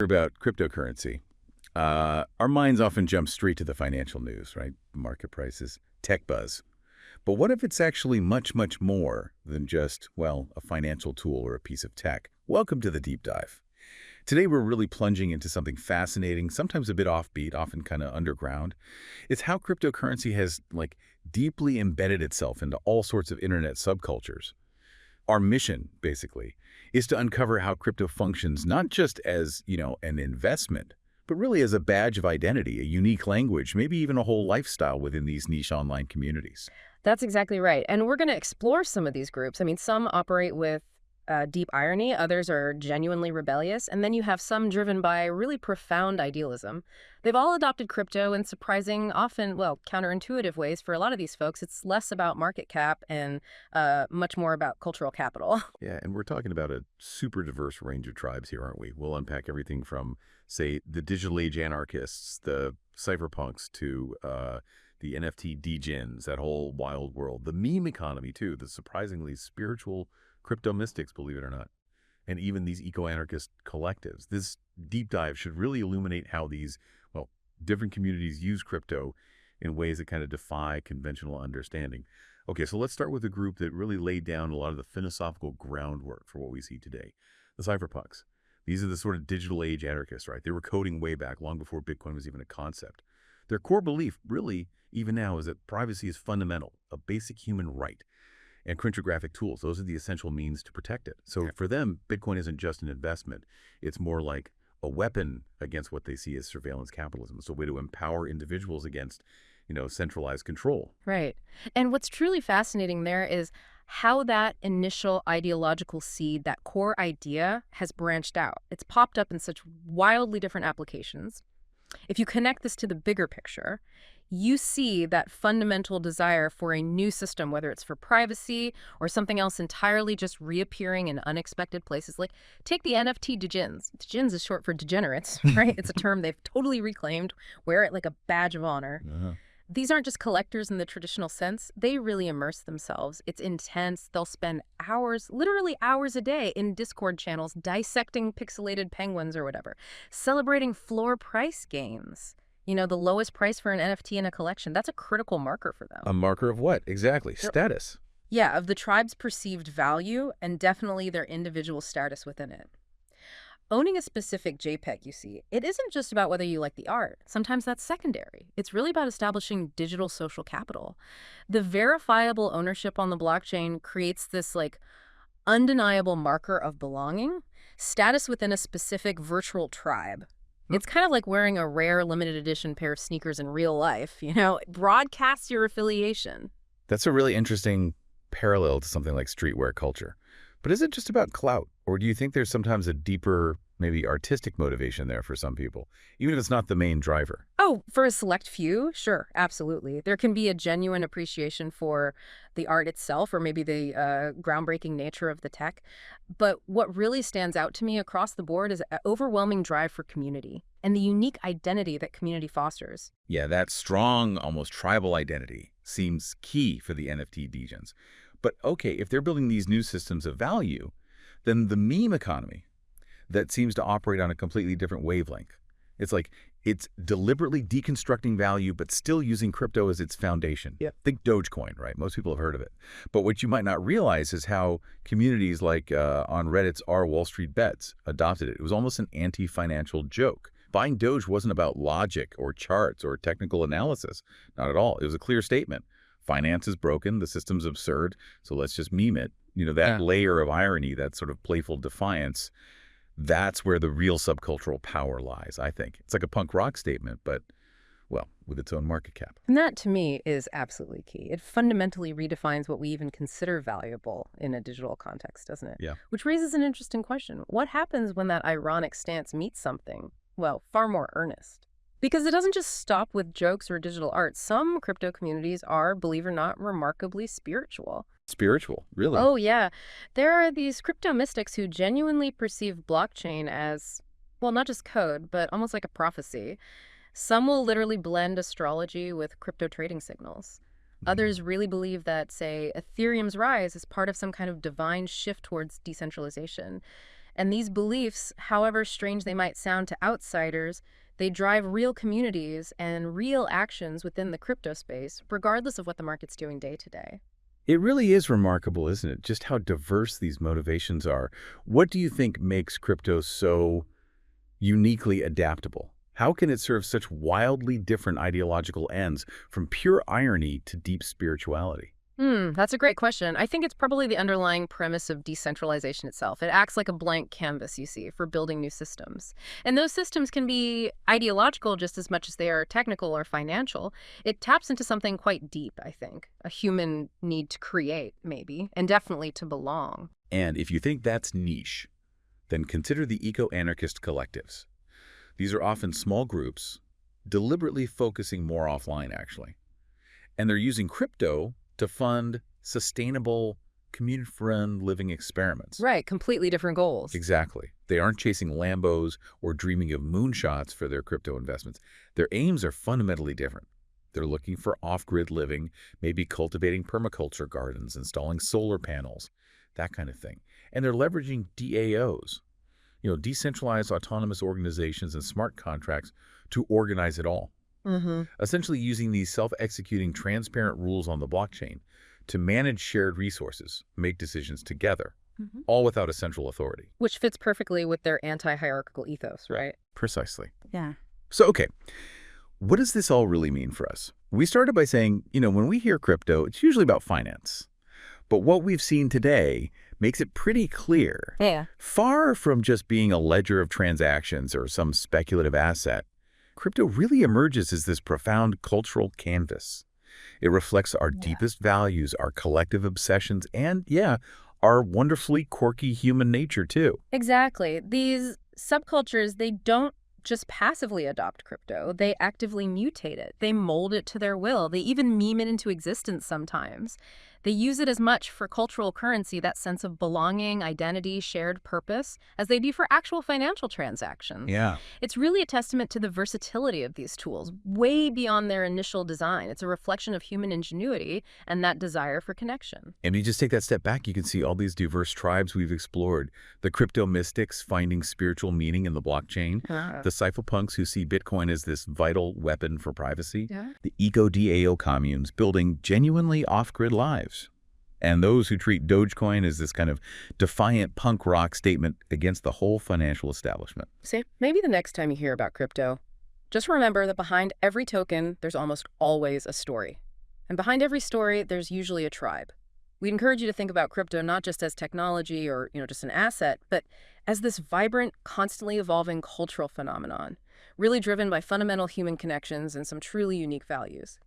About cryptocurrency, our minds often jump straight to the financial news, right? Market prices, tech buzz. But what if it's actually much, much more than just, well, a financial tool or a piece of tech? Welcome to the deep dive. Today, we're really plunging into something fascinating, sometimes a bit offbeat, often kind of underground. It's how cryptocurrency has, deeply embedded itself into all sorts of internet subcultures. Our mission, basically, is to uncover how crypto functions not just as, an investment, but really as a badge of identity, a unique language, maybe even a whole lifestyle within these niche online communities. That's exactly right. And we're going to explore some of these groups. I mean, some operate with deep irony, others are genuinely rebellious, and then you have some driven by really profound idealism. They've all adopted crypto in surprising, often, counterintuitive ways. For a lot of these folks, it's less about market cap and much more about cultural capital. Yeah, and we're talking about a super diverse range of tribes here, aren't we? We'll unpack everything from, say, the digital age anarchists, the cypherpunks, to the NFT degens, that whole wild world. The meme economy, too, the surprisingly spiritual crypto mystics, believe it or not, and even these eco-anarchist collectives. This deep dive should really illuminate how these, different communities use crypto in ways that kind of defy conventional understanding. Okay, so let's start with a group that really laid down a lot of the philosophical groundwork for what we see today, the cypherpunks. These are the sort of digital age anarchists, right? They were coding way back, long before Bitcoin was even a concept. Their core belief, really, even now, is that privacy is fundamental, a basic human right. And cryptographic tools, those are the essential means to protect it. So for them, Bitcoin isn't just an investment. It's more like a weapon against what they see as surveillance capitalism. It's a way to empower individuals against, centralized control. Right. And what's truly fascinating there is how that initial ideological seed, that core idea, has branched out. It's popped up in such wildly different applications. If you connect this to the bigger picture, you see that fundamental desire for a new system, whether it's for privacy or something else entirely just reappearing in unexpected places. Like, take the NFT degens. Degens is short for degenerates, right? It's a term they've totally reclaimed, wear it like a badge of honor. These aren't just collectors in the traditional sense. They really immerse themselves. It's intense. They'll spend hours, literally hours a day, in Discord channels dissecting pixelated penguins or whatever, celebrating floor price gains. The lowest price for an NFT in a collection. That's a critical marker for them. A marker of what? Exactly. Status. Yeah, of the tribe's perceived value and definitely their individual status within it. Owning a specific JPEG, you see, it isn't just about whether you like the art. Sometimes that's secondary. It's really about establishing digital social capital. The verifiable ownership on the blockchain creates this, undeniable marker of belonging, status within a specific virtual tribe. It's kind of like wearing a rare limited edition pair of sneakers in real life, It broadcasts your affiliation. That's a really interesting parallel to something like streetwear culture. But is it just about clout? Or do you think there's sometimes a deeper, maybe artistic motivation there for some people, even if it's not the main driver? Oh, for a select few? Sure, absolutely. There can be a genuine appreciation for the art itself or maybe the groundbreaking nature of the tech. But what really stands out to me across the board is an overwhelming drive for community and the unique identity that community fosters. Yeah, that strong, almost tribal identity seems key for the NFT degens. But okay, if they're building these new systems of value, then the meme economy that seems to operate on a completely different wavelength. It's deliberately deconstructing value, but still using crypto as its foundation. Yeah. Think Dogecoin, right? Most people have heard of it. But what you might not realize is how communities like on Reddit's r Wall Street Bets adopted it. It was almost an anti-financial joke. Buying Doge wasn't about logic or charts or technical analysis. Not at all. It was a clear statement. Finance is broken, the system's absurd, so let's just meme it. That layer of irony, that sort of playful defiance, that's where the real subcultural power lies, I think. It's like a punk rock statement, but, with its own market cap. And that, to me, is absolutely key. It fundamentally redefines what we even consider valuable in a digital context, doesn't it? Yeah. Which raises an interesting question. What happens when that ironic stance meets something, far more earnest? Because it doesn't just stop with jokes or digital art. Some crypto communities are, believe it or not, remarkably spiritual. Spiritual, really? Oh, yeah. There are these crypto mystics who genuinely perceive blockchain as, not just code, but almost like a prophecy. Some will literally blend astrology with crypto trading signals. Others really believe that, say, Ethereum's rise is part of some kind of divine shift towards decentralization. And these beliefs, however strange they might sound to outsiders, they drive real communities and real actions within the crypto space, regardless of what the market's doing day to day. It really is remarkable, isn't it? Just how diverse these motivations are. What do you think makes crypto so uniquely adaptable? How can it serve such wildly different ideological ends, from pure irony to deep spirituality? That's a great question. I think it's probably the underlying premise of decentralization itself. It acts like a blank canvas, you see, for building new systems. And those systems can be ideological just as much as they are technical or financial. It taps into something quite deep, I think, a human need to create, maybe, and definitely to belong. And if you think that's niche, then consider the eco-anarchist collectives. These are often small groups, deliberately focusing more offline, actually. And they're using crypto to fund sustainable, community-friendly living experiments. Right, completely different goals. Exactly. They aren't chasing Lambos or dreaming of moonshots for their crypto investments. Their aims are fundamentally different. They're looking for off-grid living, maybe cultivating permaculture gardens, installing solar panels, that kind of thing. And they're leveraging DAOs, decentralized autonomous organizations and smart contracts to organize it all. Essentially using these self-executing transparent rules on the blockchain to manage shared resources, make decisions together, all without a central authority. Which fits perfectly with their anti-hierarchical ethos, right? Precisely. Yeah. So, okay, what does this all really mean for us? We started by saying, when we hear crypto, it's usually about finance. But what we've seen today makes it pretty clear. Yeah. Far from just being a ledger of transactions or some speculative asset, crypto really emerges as this profound cultural canvas. It reflects our deepest values, our collective obsessions, and, our wonderfully quirky human nature, too. Exactly. These subcultures, they don't just passively adopt crypto. They actively mutate it. They mold it to their will. They even meme it into existence sometimes. They use it as much for cultural currency, that sense of belonging, identity, shared purpose, as they do for actual financial transactions. Yeah. It's really a testament to the versatility of these tools, way beyond their initial design. It's a reflection of human ingenuity and that desire for connection. And you just take that step back, you can see all these diverse tribes we've explored. The crypto mystics finding spiritual meaning in the blockchain. The Cypherpunks who see Bitcoin as this vital weapon for privacy. The eco-DAO communes building genuinely off-grid lives. And those who treat Dogecoin as this kind of defiant punk rock statement against the whole financial establishment. See, maybe the next time you hear about crypto, just remember that behind every token, there's almost always a story. And behind every story, there's usually a tribe. We'd encourage you to think about crypto not just as technology or, just an asset, but as this vibrant, constantly evolving cultural phenomenon, really driven by fundamental human connections and some truly unique values.